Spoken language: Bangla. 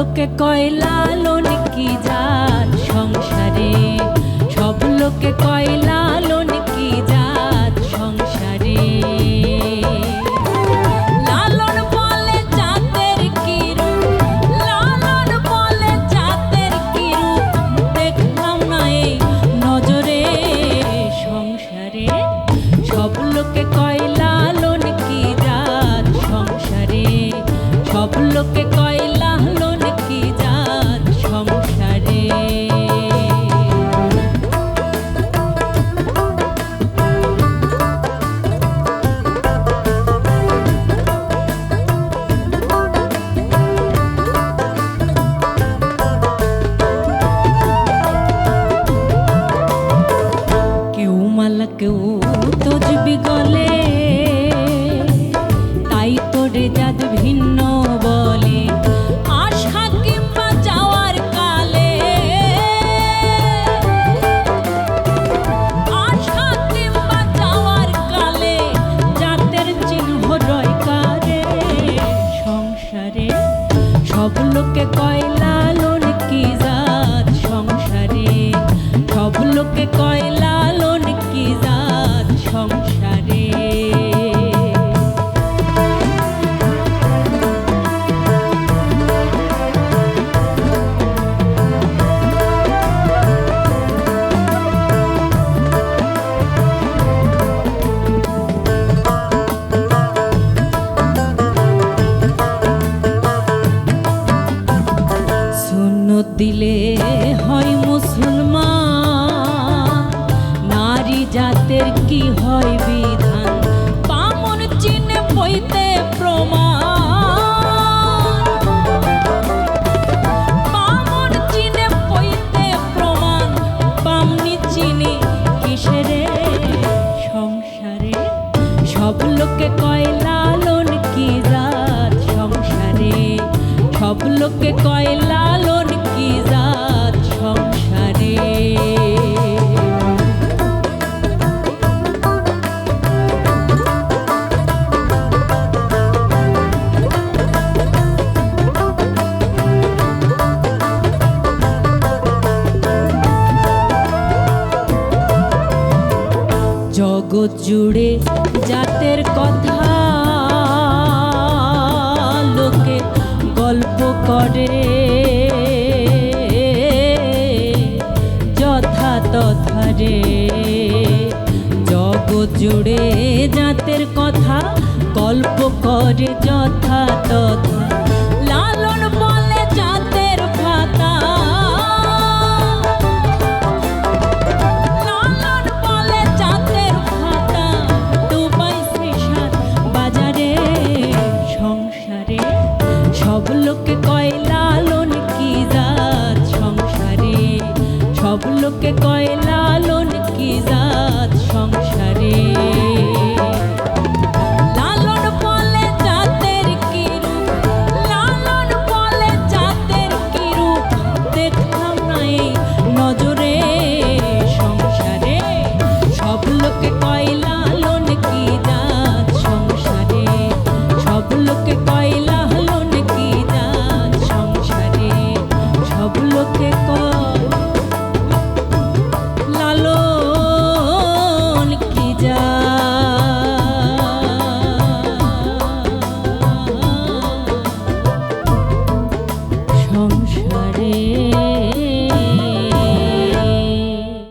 লোকে কয় লালন কি জাত সংসারে, সব লোকে কয় লালন কি জাত সংসারে। লালন বলে জাতের কি রূপ, লালন বলে জাতের কি রূপ, দেখলাম না এই নজরে সংসারে। সব লোকে কয় লালন কি জাত সংসারে, সব লোকে কয় লালন কি জাত সংসারে। কেউ মালা কেউ তজবি গলে, তাই তোরে জাত ভিন্ন বলে। আশা কিংবা যাওয়ার কালে, আশা কিংবা যাওয়ার কালে জাতের চিহ্ন রয় কারে সংসারে। সব লোকে কয় লালন কি জাত সংসারে, সব লোকে কয় লালন কি জাত সংসারে। সুন্নত দিলে হয় মুসলমান, নারী জাতের কি হয় বিধান, বামন চিনে বইতে প্রমাণ, বামন চিনে বইতে প্রমাণ, বামনি চিনি কিসেরে সংসারে। সব লোকে কয় লালন কি জাত সংসারে, সব লোকে কয় লালন কি জাত সংসারে। জগৎ জুড়ে জাতের কথা লোকে গল্প করে, যথা তথা রে। জগৎ জুড়ে জাতের কথা গল্প করে যথা তথা। লালন বলে জাতের ভাতা, লালন বলে জাতের ভাতা, ডুবাই শ্মশান বাজারে সংসারে। সব লোকে কয় লালন কি জাত সংসারে, সব লোকে কয় লালন কি জাত সংসারে।